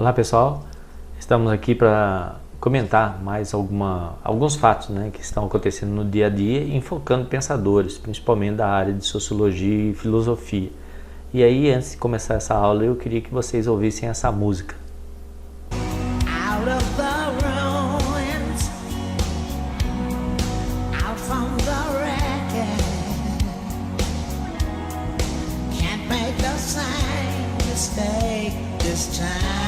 Olá pessoal, estamos aqui para comentar mais alguns fatos, né, que estão acontecendo no dia a dia, enfocando pensadores, principalmente da área de sociologia e filosofia. E aí, antes de começar essa aula, eu queria que vocês ouvissem essa música. Out of the ruins, out from the wreckage, can't make the same mistake this time.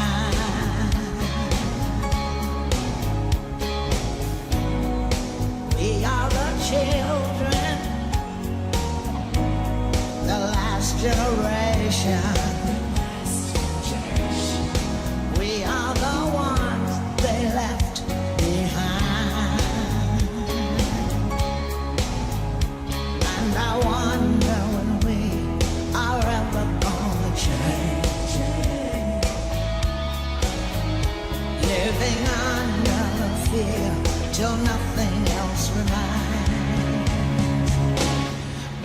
We are the children, the last generation. We are the ones they left behind. And I wonder when we are ever gonna change. Living under the fear till nothing else remains.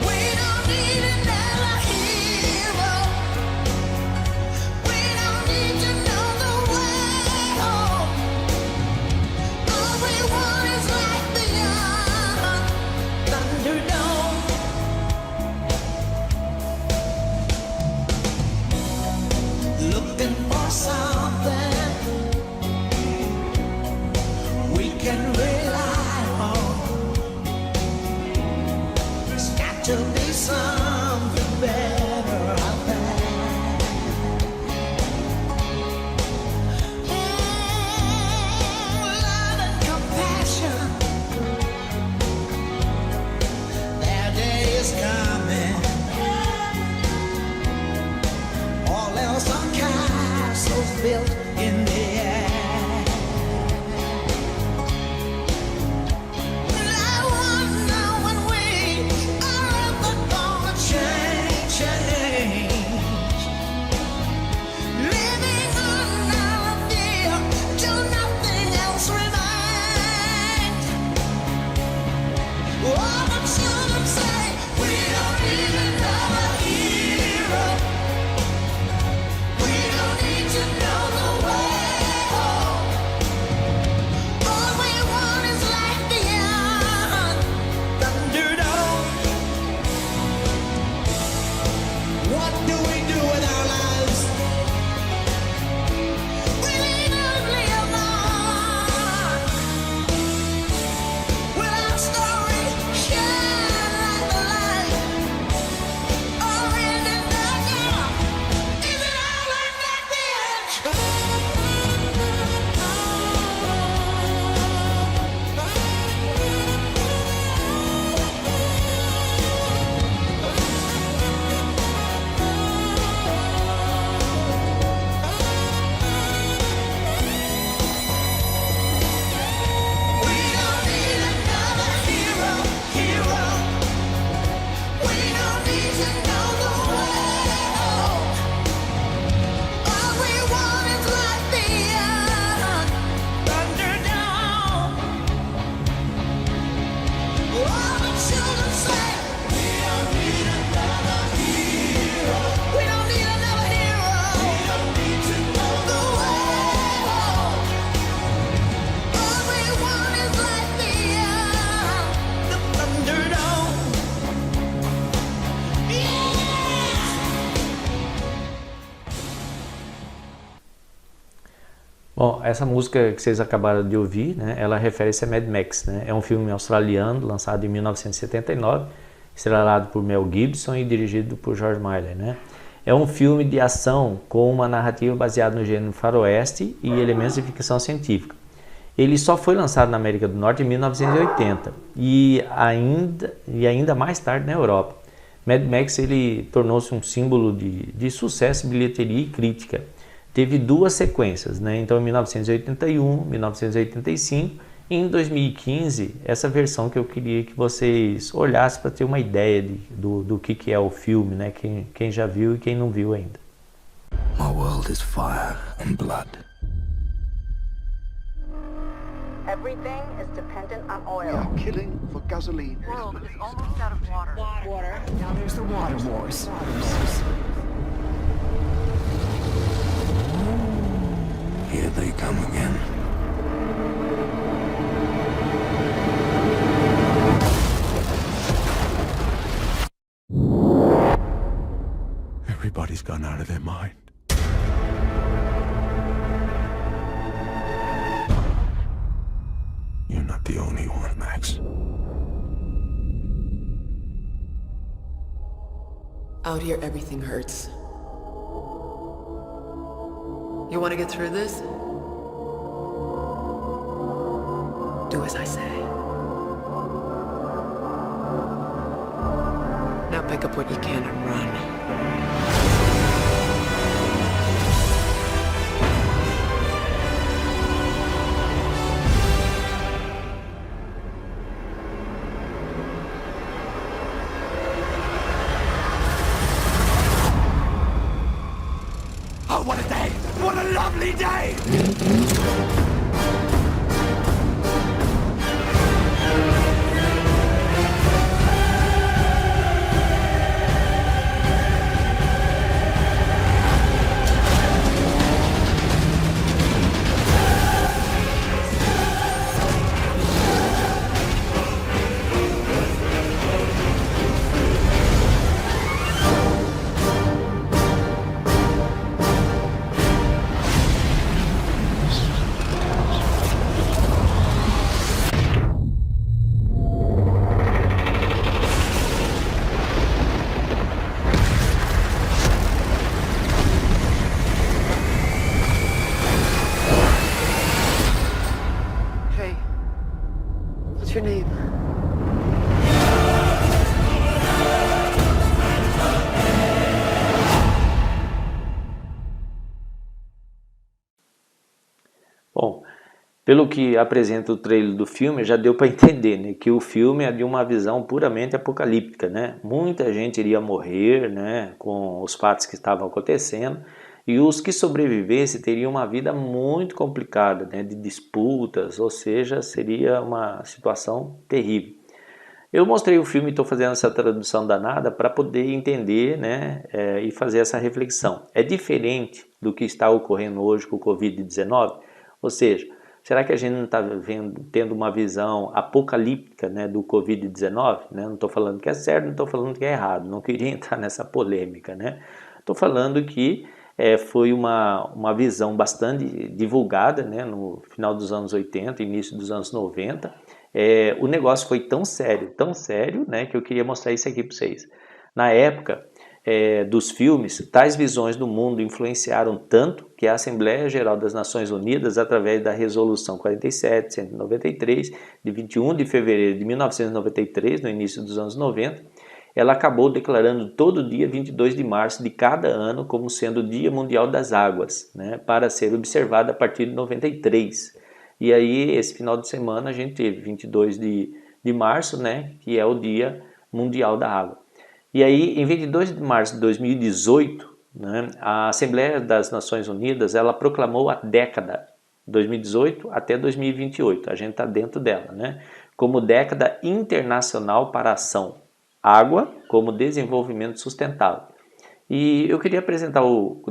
We don't need another hero. We don't need to know the way home. All we want is like the young Thunderdome. Looking for something we can rely on. There's got to be something better out there. Love and compassion, their day is coming. All else are castles built in the air. And I wonder when we are ever gonna change. Living under the fear till nothing else remains. All the children say we don't need another hero. We don't need to know the way home. All we want is like the young Thunderdome. What do we do with our lives? We leave only alone. Will our story shine like the light? Or in the dark? Is it all or nothing? We don't need another hero. We don't need to know the way home. All we want is like the young Thunderdome. All the children say we don't need another hero. We don't need another hero. We don't need to know the way home. All we want is like the young Thunderdome. Yeah. Bom, essa música que vocês acabaram de ouvir, né, ela refere-se a Mad Max, né? É um filme australiano lançado em 1979, estrelado por Mel Gibson e dirigido por George Miller, né? É um filme de ação com uma narrativa baseada no gênero faroeste e elementos de ficção científica. Ele só foi lançado na América do Norte em 1980 e ainda mais tarde na Europa. Mad Max ele tornou-se um símbolo de sucesso, bilheteria e crítica. Teve duas sequências, né? Então em 1981, 1985 e em 2015, essa versão que eu queria que vocês olhassem para ter uma ideia do que é o filme, né? Quem já viu e quem não viu ainda. My world is fire and blood. Everything is dependent on We oil. are killing for gasoline. The world is almost out of water. Water. Now there's the water wars. Out here, everything hurts. You want to get through this? Do as I say. Now pick up what you can and run. Oh, what a day! What a lovely day! Hey, what's your name? Bom, pelo que apresenta o trailer do filme, já deu para entender, né, que o filme é de uma visão puramente apocalíptica, né? Muita gente iria morrer, né, com os fatos que estavam acontecendo, e os que sobrevivessem teriam uma vida muito complicada, né, de disputas, ou seja, seria uma situação terrível. Eu mostrei o filme e estou fazendo essa tradução danada para poder entender, né, e fazer essa reflexão. É diferente do que está ocorrendo hoje com o Covid-19? Ou seja, será que a gente não está tendo uma visão apocalíptica, né, do Covid-19? Né? Não estou falando que é certo, não estou falando que é errado, não queria entrar nessa polêmica. Né? Estou falando que foi uma visão bastante divulgada, né, no final dos anos 80, início dos anos 90. O negócio foi tão sério, né, que eu queria mostrar isso aqui para vocês. Na época dos filmes, tais visões do mundo influenciaram tanto que a Assembleia Geral das Nações Unidas, através da Resolução 47-193, de 21 de fevereiro de 1993, no início dos anos 90, ela acabou declarando todo dia 22 de março de cada ano como sendo o Dia Mundial das Águas, né, para ser observado a partir de 93. E aí, esse final de semana, a gente teve 22 de março, né, que é o Dia Mundial da Água. E aí, em 22 de março de 2018, né, a Assembleia das Nações Unidas, ela proclamou a década 2018 até 2028, a gente está dentro dela, né, como década internacional para a ação água como desenvolvimento sustentável. E eu queria apresentar,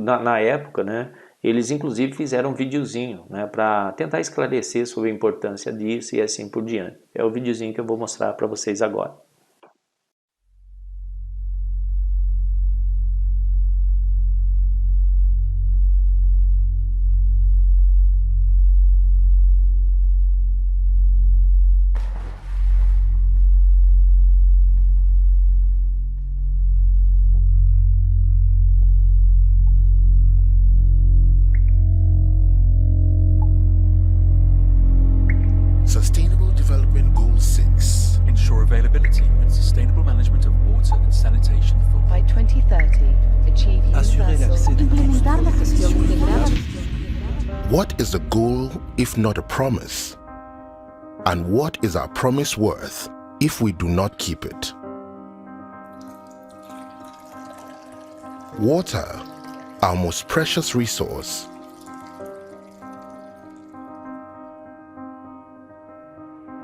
na época, né, eles inclusive fizeram um videozinho, né, para tentar esclarecer sobre a importância disso e assim por diante. É o videozinho que eu vou mostrar para vocês agora. Sustainable Development Goal 6. Ensure availability and sustainable management of water and sanitation for By 2030, achieve Assurer l'accès de Implementar la gestión integrada. What is a goal if not a promise? And what is our promise worth if we do not keep it? Water, our most precious resource.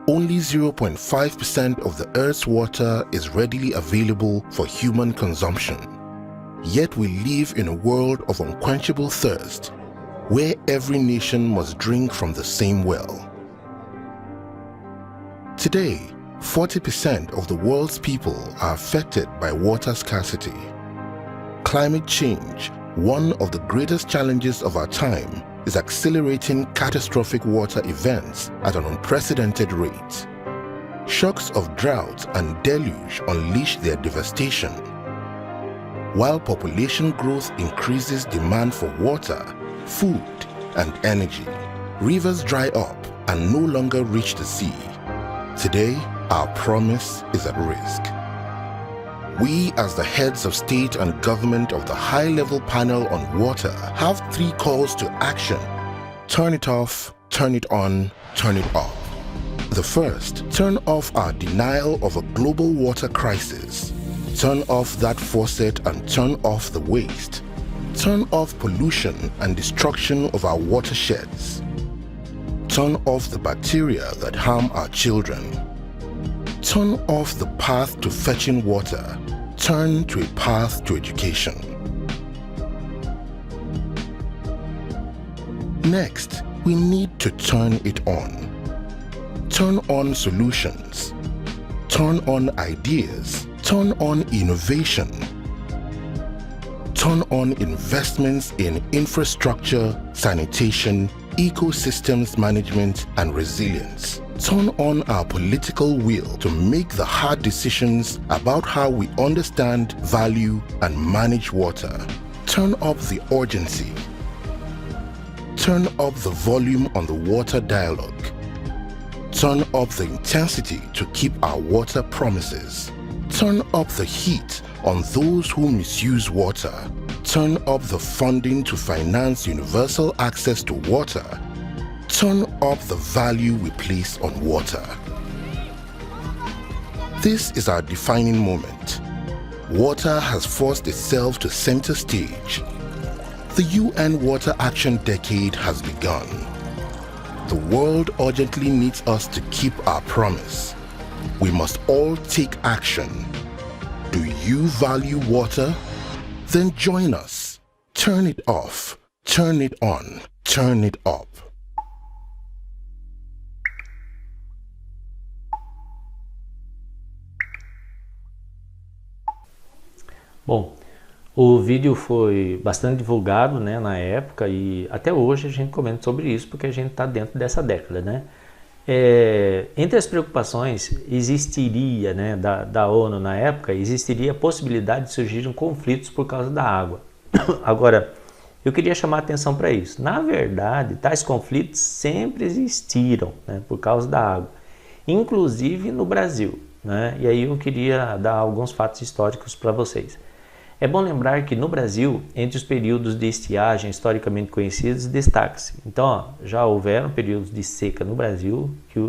Only 0.5% of the Earth's water is readily available for human consumption. Yet we live in a world of unquenchable thirst, where every nation must drink from the same well. Today, 40% of the world's people are affected by water scarcity. Climate change, one of the greatest challenges of our time, is accelerating catastrophic water events at an unprecedented rate. Shocks of drought and deluge unleash their devastation. While population growth increases demand for water, food, and energy, rivers dry up and no longer reach the sea. Today, our promise is at risk. We, as the heads of state and government of the High-Level Panel on Water, have 3 calls to action. Turn it off, turn it on, turn it off. The first, turn off our denial of a global water crisis. Turn off that faucet and turn off the waste. Turn off pollution and destruction of our watersheds. Turn off the bacteria that harm our children. Turn off the path to fetching water. Turn to a path to education. Next, we need to turn it on. Turn on solutions. Turn on ideas. Turn on innovation. Turn on investments in infrastructure, sanitation, ecosystems management, and resilience. Turn on our political will to make the hard decisions about how we understand, value, and manage water. Turn up the urgency. Turn up the volume on the water dialogue. Turn up the intensity to keep our water promises. Turn up the heat on those who misuse water. Turn up the funding to finance universal access to water. Turn up the value we place on water. This is our defining moment. Water has forced itself to center stage. The UN Water Action Decade has begun. The world urgently needs us to keep our promise. We must all take action. Do you value water? Then join us. Turn it off, turn it on, turn it up. Bom, o vídeo foi bastante divulgado, né, na época, e até hoje a gente comenta sobre isso porque a gente está dentro dessa década, né? Entre as preocupações existiria, né, da ONU na época, existiria a possibilidade de surgirem conflitos por causa da água. Agora, eu queria chamar a atenção para isso. Na verdade, tais conflitos sempre existiram, né, por causa da água, inclusive no Brasil, né? E aí eu queria dar alguns fatos históricos para vocês. É bom lembrar que no Brasil, entre os períodos de estiagem historicamente conhecidos, destaca-se. Então, ó, já houveram períodos de seca no Brasil que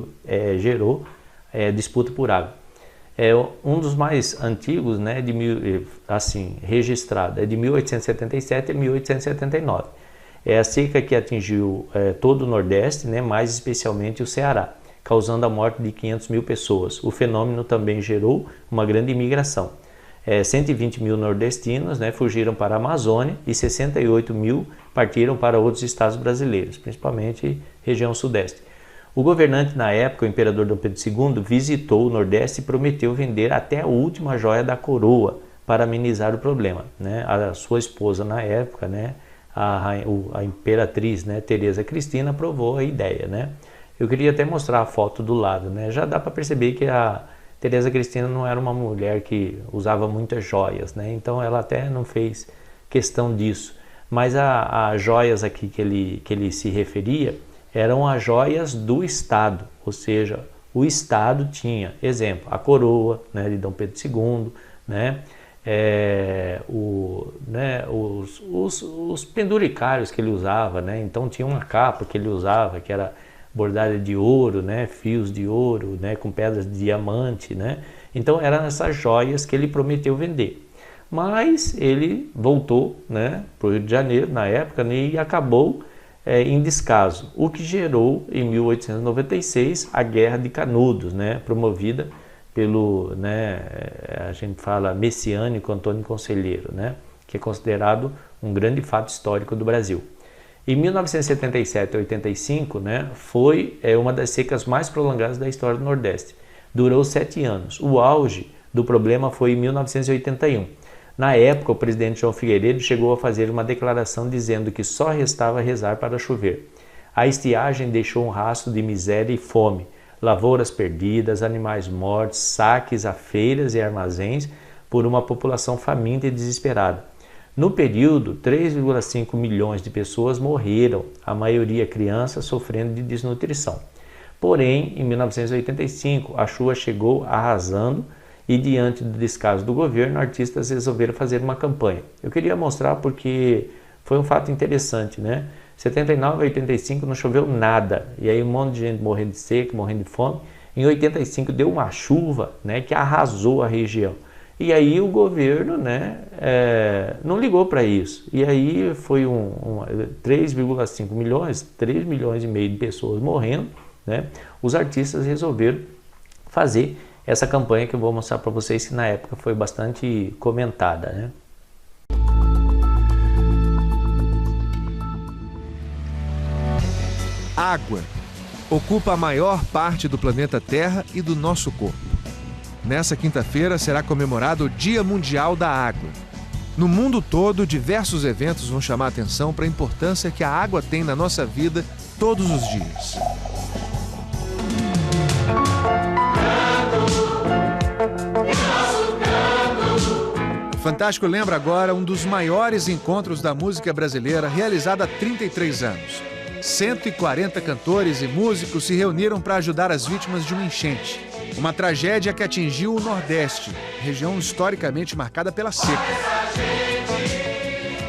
gerou disputa por água. Um dos mais antigos, né, registrado, é de 1877 a 1879. É a seca que atingiu todo o Nordeste, né, mais especialmente o Ceará, causando a morte de 500 mil pessoas. O fenômeno também gerou uma grande imigração. 120 mil nordestinos, né, fugiram para a Amazônia e 68 mil partiram para outros estados brasileiros, principalmente região sudeste. O governante na época, o imperador Dom Pedro II, visitou o Nordeste e prometeu vender até a última joia da coroa para amenizar o problema, né? A sua esposa na época, né, a imperatriz, né, Teresa Cristina, aprovou a ideia, né? Eu queria até mostrar a foto do lado, né? Já dá para perceber que a Teresa Cristina não era uma mulher que usava muitas joias, né? Então ela até não fez questão disso. Mas as joias aqui que ele se referia eram as joias do Estado, ou seja, o Estado tinha, exemplo, a coroa, né, de Dom Pedro II, né? Os penduricários que ele usava, né? Então tinha uma capa que ele usava que era bordada de ouro, né, fios de ouro, né, com pedras de diamante, né? Então eram essas joias que ele prometeu vender. Mas ele voltou, né, para o Rio de Janeiro na época, né, e acabou em descaso, o que gerou em 1896 a Guerra de Canudos, né, promovida pelo, né, a gente fala messiânico Antônio Conselheiro, né, que é considerado um grande fato histórico do Brasil. Em 1977 a 85, né, foi uma das secas mais prolongadas da história do Nordeste. Durou 7 anos. O auge do problema foi em 1981. Na época, o presidente João Figueiredo chegou a fazer uma declaração dizendo que só restava rezar para chover. A estiagem deixou um rastro de miséria e fome, lavouras perdidas, animais mortos, saques a feiras e armazéns, por uma população faminta e desesperada. No período, 3,5 milhões de pessoas morreram, a maioria crianças sofrendo de desnutrição. Porém, em 1985, a chuva chegou arrasando e, diante do descaso do governo, artistas resolveram fazer uma campanha. Eu queria mostrar porque foi um fato interessante, né? 79 a 85 não choveu nada, e aí um monte de gente morrendo de seca, morrendo de fome. Em 85 deu uma chuva, né, que arrasou a região. E aí o governo, né, não ligou para isso. E aí foi 3,5 milhões, 3 milhões e meio de pessoas morrendo, né? Os artistas resolveram fazer essa campanha que eu vou mostrar para vocês, que na época foi bastante comentada, né? Água ocupa a maior parte do planeta Terra e do nosso corpo. Nessa quinta-feira será comemorado o Dia Mundial da Água. No mundo todo, diversos eventos vão chamar a atenção para a importância que a água tem na nossa vida todos os dias. O Fantástico lembra agora um dos maiores encontros da música brasileira realizado há 33 anos. 140 cantores e músicos se reuniram para ajudar as vítimas de uma enchente. Uma tragédia que atingiu o Nordeste, região historicamente marcada pela seca.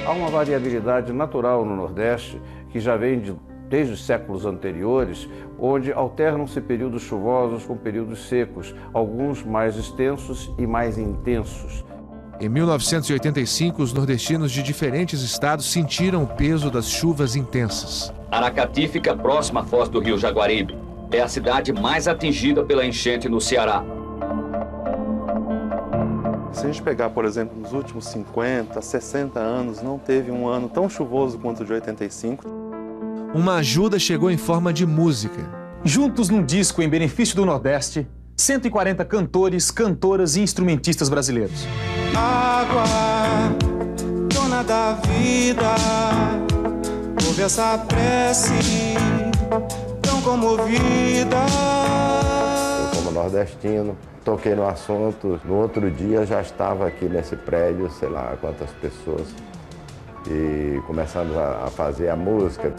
Há uma variabilidade natural no Nordeste que já vem desde os séculos anteriores, onde alternam-se períodos chuvosos com períodos secos, alguns mais extensos e mais intensos. Em 1985, os nordestinos de diferentes estados sentiram o peso das chuvas intensas. Aracati fica próxima à foz do rio Jaguaribe. É a cidade mais atingida pela enchente no Ceará. Se a gente pegar, por exemplo, nos últimos 50, 60 anos, não teve um ano tão chuvoso quanto o de 85. Uma ajuda chegou em forma de música. Juntos num disco em benefício do Nordeste, 140 cantores, cantoras e instrumentistas brasileiros. Água, dona da vida, ouve essa prece tão comovida. Eu, como nordestino, toquei no assunto. No outro dia já estava aqui nesse prédio, sei lá quantas pessoas, e começamos a fazer a música.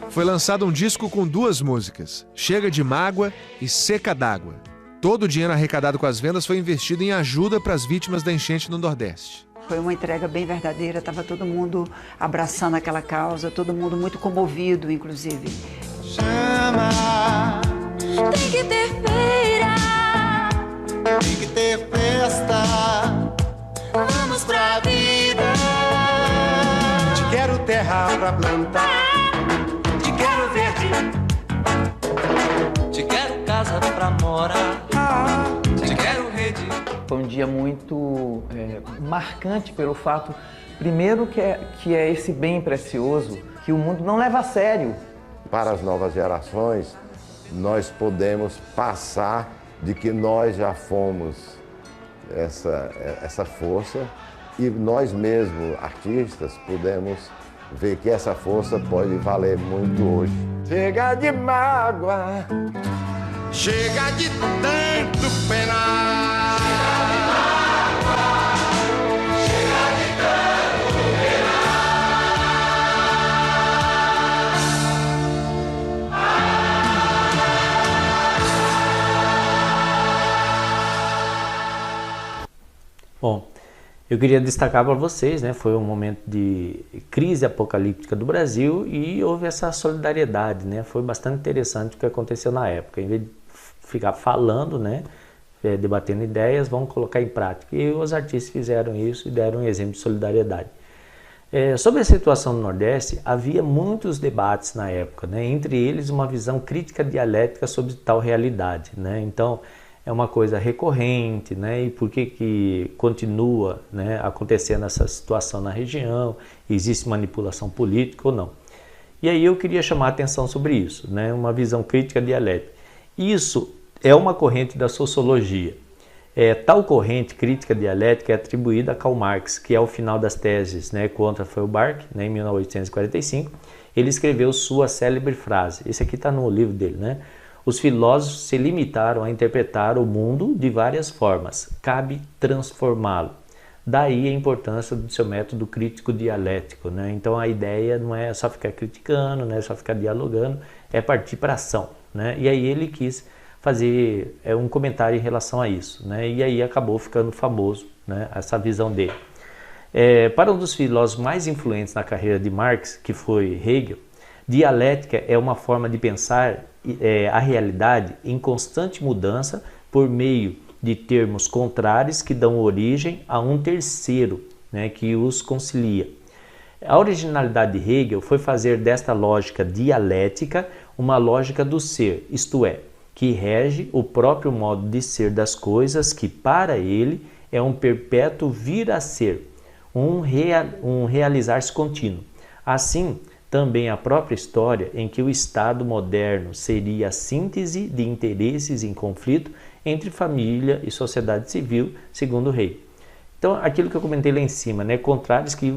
Foi lançado um disco com 2 músicas, Chega de Mágoa e Seca d'Água. Todo o dinheiro arrecadado com as vendas foi investido em ajuda para as vítimas da enchente no Nordeste. Foi uma entrega bem verdadeira, estava todo mundo abraçando aquela causa, todo mundo muito comovido, inclusive. Chama, Tem que ter feira, tem que ter festa. vamos pra vida. Te quero terra pra plantar, te quero verde, te quero casa pra morar, te quero rede. Foi um dia muito marcante pelo fato, primeiro, que é esse bem precioso que o mundo não leva a sério. Para as novas gerações, nós podemos passar de que nós já fomos essa força, e nós mesmos, artistas, podemos ver que essa força pode valer muito hoje. Chega de mágoa, Chega de tanto penar. Bom, eu queria destacar para vocês, né, foi um momento de crise apocalíptica do Brasil e houve essa solidariedade, né, foi bastante interessante o que aconteceu na época. Em vez de ficar falando, né, debatendo ideias, vamos colocar em prática. E os artistas fizeram isso e deram um exemplo de solidariedade. Sobre a situação no Nordeste, havia muitos debates na época, né, entre eles uma visão crítica dialética sobre tal realidade, né, então é uma coisa recorrente, né? E por que continua, né, acontecendo essa situação na região? Existe manipulação política ou não? E aí eu queria chamar a atenção sobre isso, né? Uma visão crítica dialética. Isso é uma corrente da sociologia. Tal corrente crítica dialética é atribuída a Karl Marx, que ao final das teses, né, contra Feuerbach, né, em 1845, ele escreveu sua célebre frase. Esse aqui está no livro dele, né? os filósofos se limitaram a interpretar o mundo de várias formas. Cabe transformá-lo. Daí a importância do seu método crítico dialético, né? Então a ideia não é só ficar criticando, não é só ficar dialogando, é partir para a ação, né? E aí ele quis fazer um comentário em relação a isso, né? E aí acabou ficando famoso, né, essa visão dele. Para um dos filósofos mais influentes na carreira de Marx, que foi Hegel, dialética é uma forma de pensar a realidade em constante mudança por meio de termos contrários que dão origem a um terceiro, né, que os concilia. A originalidade de Hegel foi fazer desta lógica dialética uma lógica do ser, isto é, que rege o próprio modo de ser das coisas que, para ele, é um perpétuo vir a ser, um realizar-se contínuo. Assim, também a própria história em que o Estado moderno seria a síntese de interesses em conflito entre família e sociedade civil, segundo Hegel. Então, aquilo que eu comentei lá em cima, né, contrários que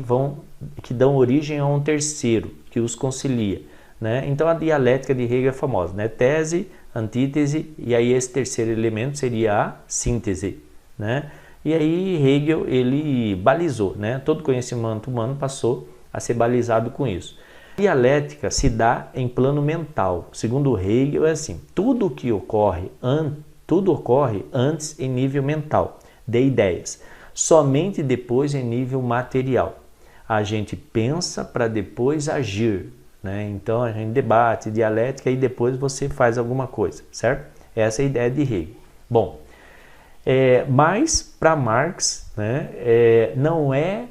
dão origem a um terceiro, que os concilia, né? Então, a dialética de Hegel é famosa, né? Tese, antítese, e aí esse terceiro elemento seria a síntese, né? E aí Hegel, ele balizou, né? Todo conhecimento humano passou a ser balizado com isso. A dialética se dá em plano mental. Segundo Hegel, é assim, tudo ocorre antes em nível mental, de ideias, somente depois em nível material. A gente pensa para depois agir, né? Então a gente debate, dialética, e depois você faz alguma coisa, certo? Essa é a ideia de Hegel. Bom, mas para Marx, né, não é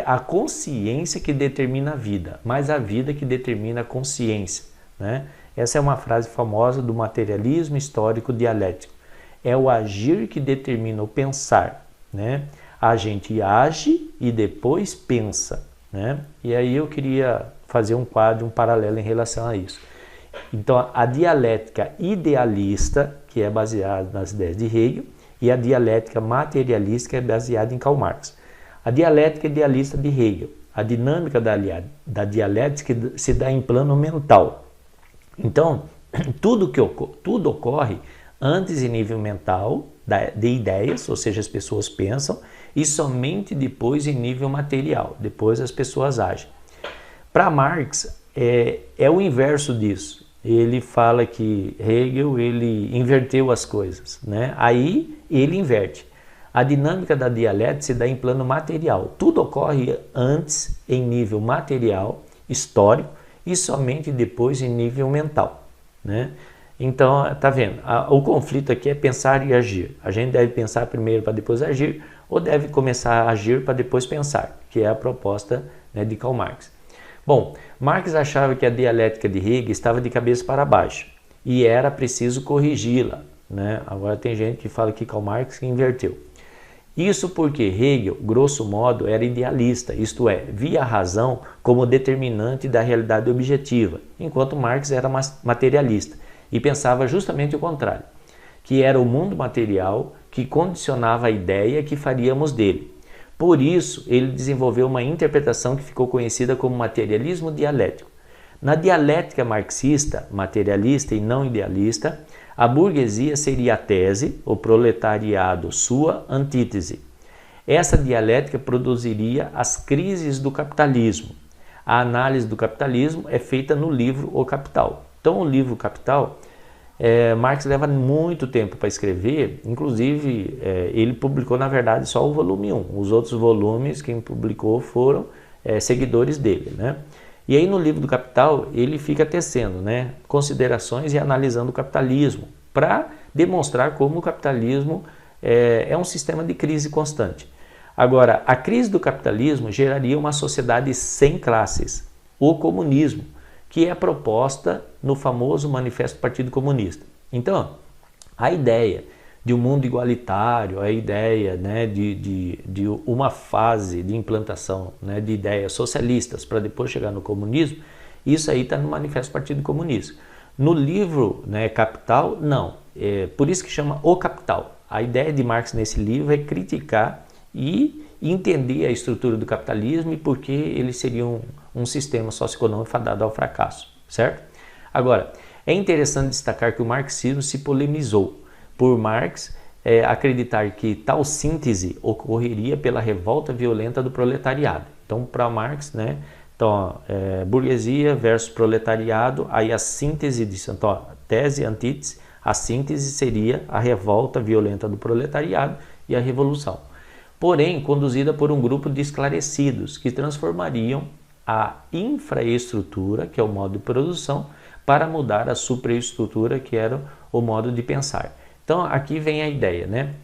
a consciência que determina a vida, mas a vida que determina a consciência, né? Essa é uma frase famosa do materialismo histórico dialético. É o agir que determina o pensar, né? A gente age e depois pensa, né? E aí eu queria fazer um quadro, um paralelo em relação a isso. Então, a dialética idealista, que é baseada nas ideias de Hegel, e a dialética materialista, que é baseada em Karl Marx. A dialética idealista de Hegel, a dinâmica da dialética se dá em plano mental. Então, tudo ocorre antes em nível mental, de ideias, ou seja, as pessoas pensam, e somente depois em nível material, depois as pessoas agem. Para Marx, é o inverso disso. Ele fala que Hegel, ele inverteu as coisas, né? Aí ele inverte. A dinâmica da dialética se dá em plano material. Tudo ocorre antes em nível material, histórico, e somente depois em nível mental, né? Então, tá vendo? O conflito aqui é pensar e agir. A gente deve pensar primeiro para depois agir, ou deve começar a agir para depois pensar, que é a proposta, né, de Karl Marx. Bom, Marx achava que a dialética de Hegel estava de cabeça para baixo e era preciso corrigi-la, né? Agora tem gente que fala que Karl Marx inverteu. Isso porque Hegel, grosso modo, era idealista, isto é, via a razão como determinante da realidade objetiva, enquanto Marx era materialista e pensava justamente o contrário, que era o mundo material que condicionava a ideia que faríamos dele. Por isso, ele desenvolveu uma interpretação que ficou conhecida como materialismo dialético. Na dialética marxista, materialista e não idealista, a burguesia seria a tese, o proletariado sua antítese. Essa dialética produziria as crises do capitalismo. A análise do capitalismo é feita no livro O Capital. Então, o livro Capital, Marx leva muito tempo para escrever, inclusive ele publicou, na verdade, só o volume 1. Os outros volumes, quem publicou foram seguidores dele, né? E aí no livro do Capital ele fica tecendo, né, considerações e analisando o capitalismo para demonstrar como o capitalismo é um sistema de crise constante. Agora, a crise do capitalismo geraria uma sociedade sem classes, o comunismo, que é proposta no famoso Manifesto do Partido Comunista. Então, a ideia de um mundo igualitário, a ideia, né, de uma fase de implantação, né, de ideias socialistas para depois chegar no comunismo, isso aí está no Manifesto do Partido Comunista. No livro, né, Capital, não. Por isso que chama O Capital. A ideia de Marx nesse livro é criticar e entender a estrutura do capitalismo e por que ele seria um sistema socioeconômico fadado ao fracasso, certo? Agora, É interessante destacar que o marxismo se polemizou por Marx acreditar que tal síntese ocorreria pela revolta violenta do proletariado. Então, para Marx, né, burguesia versus proletariado, aí a síntese disso, então, tese, antítese, a síntese seria a revolta violenta do proletariado e a revolução. Porém, conduzida por um grupo de esclarecidos que transformariam a infraestrutura, que é o modo de produção, para mudar a superestrutura, que era o modo de pensar. Então, aqui vem a ideia, né?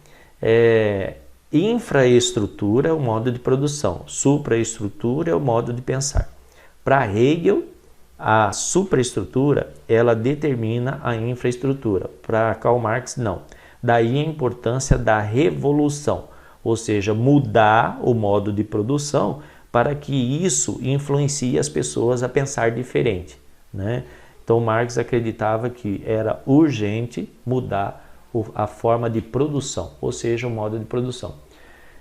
Infraestrutura é o modo de produção, supraestrutura é o modo de pensar. Para Hegel, a supraestrutura, ela determina a infraestrutura. Para Karl Marx, não. Daí a importância da revolução, ou seja, mudar o modo de produção para que isso influencie as pessoas a pensar diferente, né? Então, Marx acreditava que era urgente mudar a forma de produção, ou seja, o modo de produção.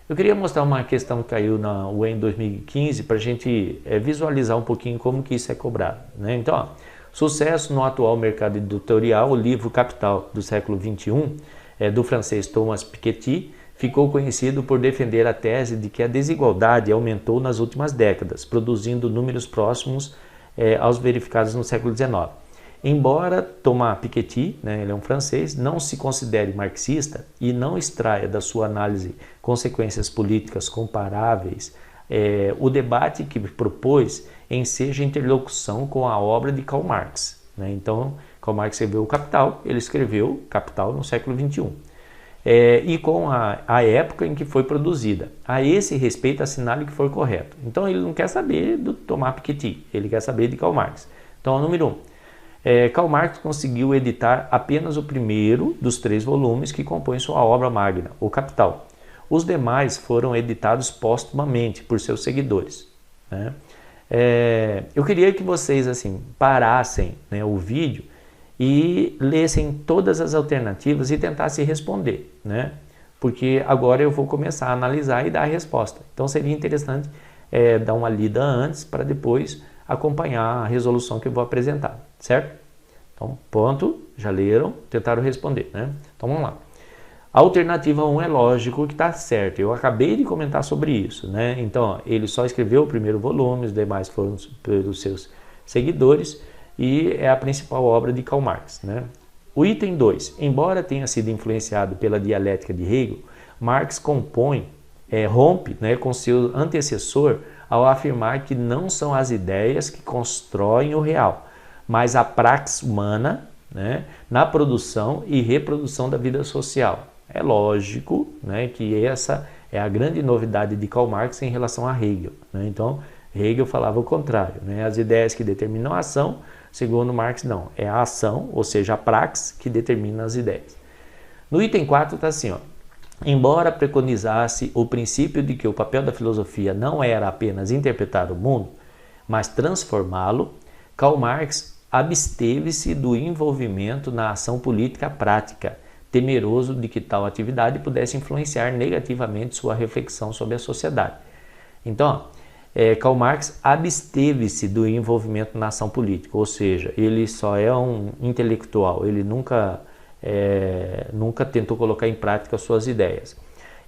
Eu queria mostrar uma questão que caiu na UEM em 2015 para a gente visualizar um pouquinho como que isso é cobrado, né? Então, ó, sucesso no atual mercado editorial, o livro Capital do século XXI, do francês Thomas Piketty, ficou conhecido por defender a tese de que a desigualdade aumentou nas últimas décadas, produzindo números próximos aos verificados no século XIX. Embora Thomas Piketty, né, ele é um francês, não se considere marxista e não extraia da sua análise consequências políticas comparáveis, o debate que propôs enseja interlocução com a obra de Karl Marx, né? Então, Karl Marx escreveu o Capital, ele escreveu Capital no século XXI. E com a época em que foi produzida. A esse respeito, assinale que for correto. Então, ele não quer saber do Thomas Piketty, ele quer saber de Karl Marx. Então, número 1. Karl Marx conseguiu editar apenas o primeiro dos 3 volumes que compõem sua obra magna, o Capital. Os demais foram editados póstumamente por seus seguidores, né? Eu queria que vocês assim parassem, né, o vídeo e lessem todas as alternativas e tentassem responder, né? Porque agora eu vou começar a analisar e dar a resposta. Então seria interessante dar uma lida antes para depois acompanhar a resolução que eu vou apresentar, certo? Então, pronto, já leram, tentaram responder, né? Então vamos lá. A alternativa 1 é lógico que está certo, eu acabei de comentar sobre isso, né? Então, ó, ele só escreveu o primeiro volume, os demais foram pelos seus seguidores e é a principal obra de Karl Marx, né? O item 2, embora tenha sido influenciado pela dialética de Hegel, Marx rompe, né, com seu antecessor ao afirmar que não são as ideias que constroem o real, mas a praxis humana, né, na produção e reprodução da vida social. É lógico, né, que essa é a grande novidade de Karl Marx em relação a Hegel, né? Então, Hegel falava o contrário, né? As ideias que determinam a ação, segundo Marx, não. É a ação, ou seja, a praxis, que determina as ideias. No item 4 está assim, ó. Embora preconizasse o princípio de que o papel da filosofia não era apenas interpretar o mundo, mas transformá-lo, Karl Marx absteve-se do envolvimento na ação política prática, temeroso de que tal atividade pudesse influenciar negativamente sua reflexão sobre a sociedade. Então, Karl Marx absteve-se do envolvimento na ação política, ou seja, ele só é um intelectual, ele nunca tentou colocar em prática suas ideias.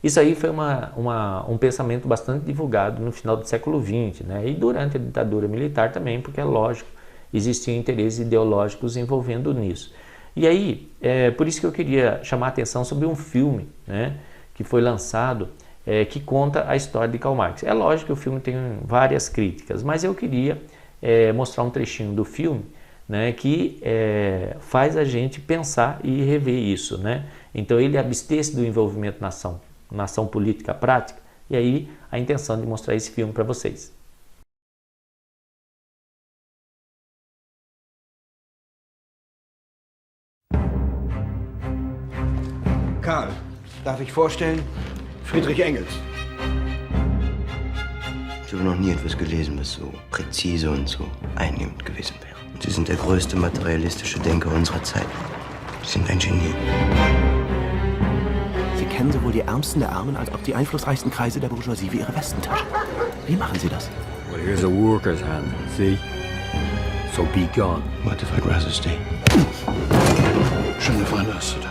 Isso aí foi um pensamento bastante divulgado no final do século XX, né? E durante a ditadura militar também, porque é lógico, existiam interesses ideológicos envolvendo nisso. E aí, por isso que eu queria chamar a atenção sobre um filme, né, que foi lançado, que conta a história de Karl Marx. É lógico que o filme tem várias críticas, mas eu queria mostrar um trechinho do filme, né, que faz a gente pensar e rever isso, né? Então ele absteve do envolvimento na ação política prática, e aí a intenção de mostrar esse filme para vocês. Karl, darf ich vorstellen? Friedrich Engels. Ich habe noch nie etwas gelesen, was so präzise und so einnehmend gewesen wäre. Und Sie sind der größte materialistische Denker unserer Zeit. Sie sind ein Genie. Sie kennen sowohl die Ärmsten der Armen als auch die einflussreichsten Kreise der Bourgeoisie wie Ihre Westentasche. Wie machen Sie das? Well, here's a worker's hand, see? So be gone. What if I'd rather stay? Je ne vois pas cela.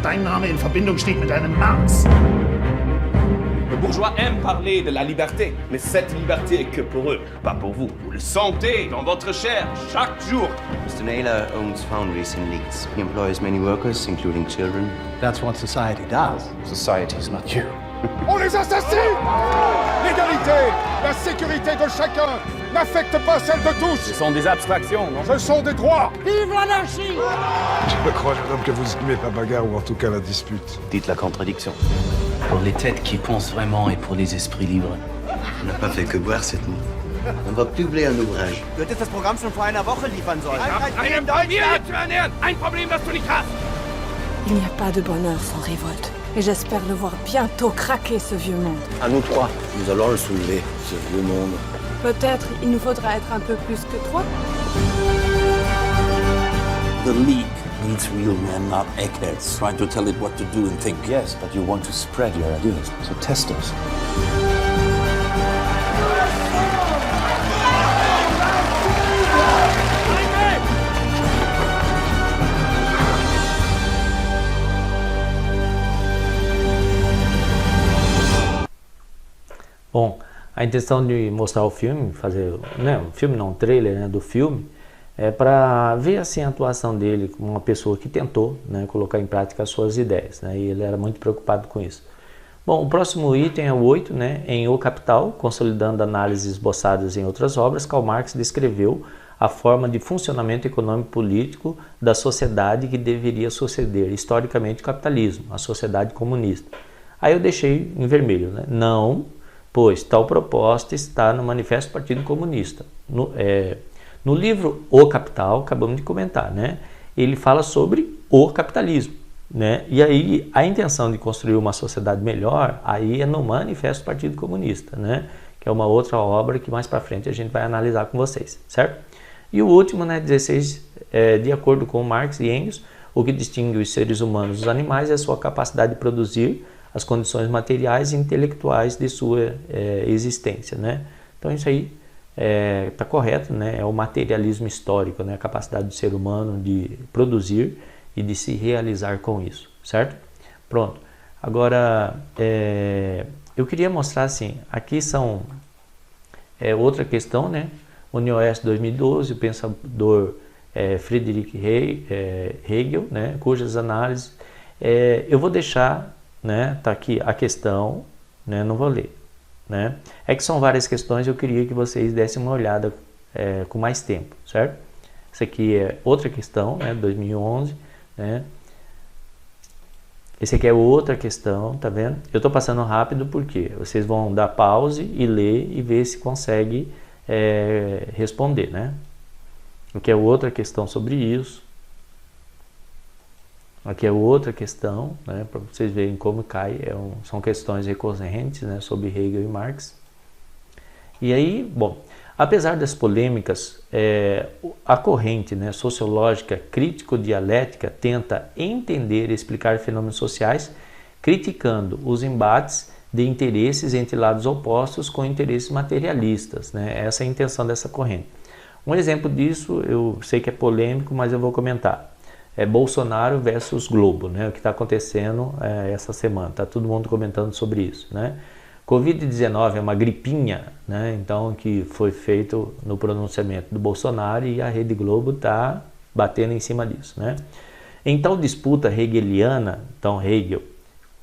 Dein Name in Verbindung steht mit einem Mars. Le bourgeois aime parler de la liberté, mais cette liberté est que pour eux, pas pour vous. Vous le sentez dans votre chair chaque jour. Mr. Naylor owns foundries in Leeds. He employs many workers, including children. That's what society does. Society is not you. On les assassine! L'égalité, la sécurité de chacun n'affecte pas celle de tous. Ce sont des abstractions, non? Ce sont des droits. Vive l'anarchie! Je crois, jeune homme, que vous aimez la bagarre ou en tout cas la dispute. Dites la contradiction. Pour les têtes qui pensent vraiment et pour les esprits libres. On n'a pas fait que boire cette nuit. On va publier un ouvrage. Du hättest das Programm schon vor einer Woche liefern sollen. Ein Problem zu ernähren! Ein Problem, das du nicht hast! Il n'y a pas de bonheur sans révolte. Et j'espère le voir bientôt craquer ce vieux monde. À nous trois, nous allons le soulever, ce vieux monde. Peut-être il nous faudra être un peu plus que trois. The League needs real men, not eggheads, trying to tell it what to do and think. Yes, but you want to spread your ideas, so test us. Bom, a intenção de mostrar o filme, fazer, né, um filme não, um trailer, né, do filme, é para ver assim a atuação dele como uma pessoa que tentou, né, colocar em prática as suas ideias, né, e ele era muito preocupado com isso. Bom, o próximo item é o 8, né, em O Capital, consolidando análises esboçadas em outras obras, Karl Marx descreveu a forma de funcionamento econômico e político da sociedade que deveria suceder historicamente o capitalismo, a sociedade comunista. Aí eu deixei em vermelho, né, não, pois tal proposta está no Manifesto do Partido Comunista. No livro O Capital, acabamos de comentar, né? Ele fala sobre o capitalismo, né? E aí a intenção de construir uma sociedade melhor, aí é no Manifesto do Partido Comunista, né? Que é uma outra obra que mais para frente a gente vai analisar com vocês, certo? E o último, né, 16, de acordo com Marx e Engels, o que distingue os seres humanos dos animais é a sua capacidade de produzir as condições materiais e intelectuais de sua existência, né? Então isso aí está correto, né? É o materialismo histórico, né? A capacidade do ser humano de produzir e de se realizar com isso, certo? Pronto. Agora, eu queria mostrar assim, aqui são outra questão, né? UniOS 2012, o pensador Friedrich Hegel, né? Cujas análises eu vou deixar, né? Tá aqui a questão, né? Não vou ler, né? É que são várias questões, eu queria que vocês dessem uma olhada com mais tempo, certo? Essa aqui é outra questão, né? 2011, né? Esse aqui é outra questão, tá vendo? Eu estou passando rápido porque vocês vão dar pause e ler e ver se consegue responder, né? Aqui é outra questão sobre isso. Aqui é outra questão, né, para vocês verem como cai, são questões recorrentes, né, sobre Hegel e Marx. E aí, bom, apesar das polêmicas, a corrente, né, sociológica crítico-dialética tenta entender e explicar fenômenos sociais, criticando os embates de interesses entre lados opostos com interesses materialistas, né? Essa é a intenção dessa corrente. Um exemplo disso, eu sei que é polêmico, mas eu vou comentar. Bolsonaro versus Globo, né? O que está acontecendo essa semana, está todo mundo comentando sobre isso, né? Covid-19 é uma gripinha, né? Então, que foi feito no pronunciamento do Bolsonaro e a Rede Globo está batendo em cima disso, né? Em tal disputa hegeliana, então Hegel,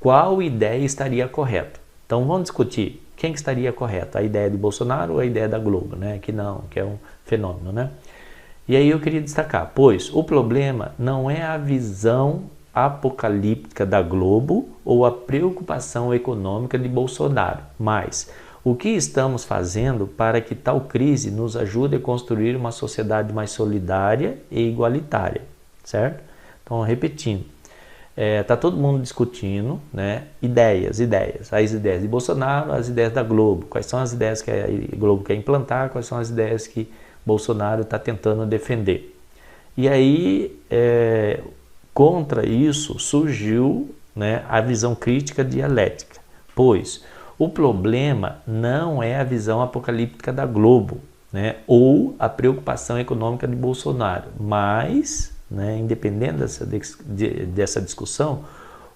qual ideia estaria correta? Então vamos discutir quem que estaria correta, a ideia de Bolsonaro ou a ideia da Globo, né? Que não, que é um fenômeno, né? E aí eu queria destacar, pois o problema não é a visão apocalíptica da Globo ou a preocupação econômica de Bolsonaro, mas o que estamos fazendo para que tal crise nos ajude a construir uma sociedade mais solidária e igualitária, certo? Então, repetindo, está todo mundo discutindo, né, ideias, as ideias de Bolsonaro, as ideias da Globo, quais são as ideias que a Globo quer implantar, quais são as ideias que Bolsonaro está tentando defender. E aí, contra isso, surgiu, né, a visão crítica dialética, pois o problema não é a visão apocalíptica da Globo, né, ou a preocupação econômica de Bolsonaro. Mas, né, independente dessa discussão,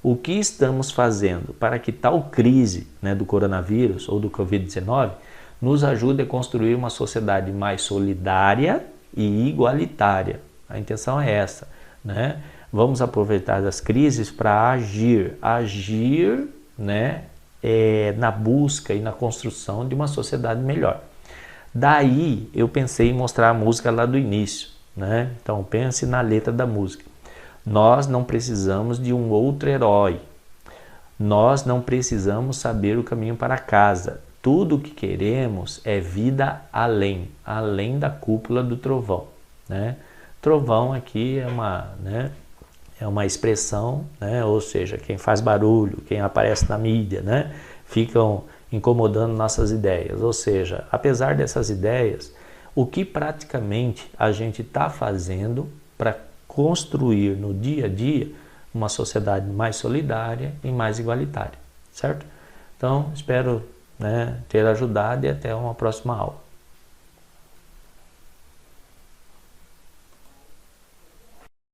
o que estamos fazendo para que tal crise, né, do coronavírus ou do Covid-19 nos ajude a construir uma sociedade mais solidária e igualitária. A intenção é essa, né? Vamos aproveitar das crises para agir, né, na busca e na construção de uma sociedade melhor. Daí eu pensei em mostrar a música lá do início, né? Então pense na letra da música. Nós não precisamos de um outro herói. Nós não precisamos saber o caminho para casa. Tudo o que queremos é vida além da cúpula do trovão, né? Trovão aqui é uma expressão, né? Ou seja, quem faz barulho, quem aparece na mídia, né? Ficam incomodando nossas ideias. Ou seja, apesar dessas ideias, o que praticamente a gente está fazendo para construir no dia a dia uma sociedade mais solidária e mais igualitária, certo? Então, espero, né, ter ajudado e até uma próxima aula.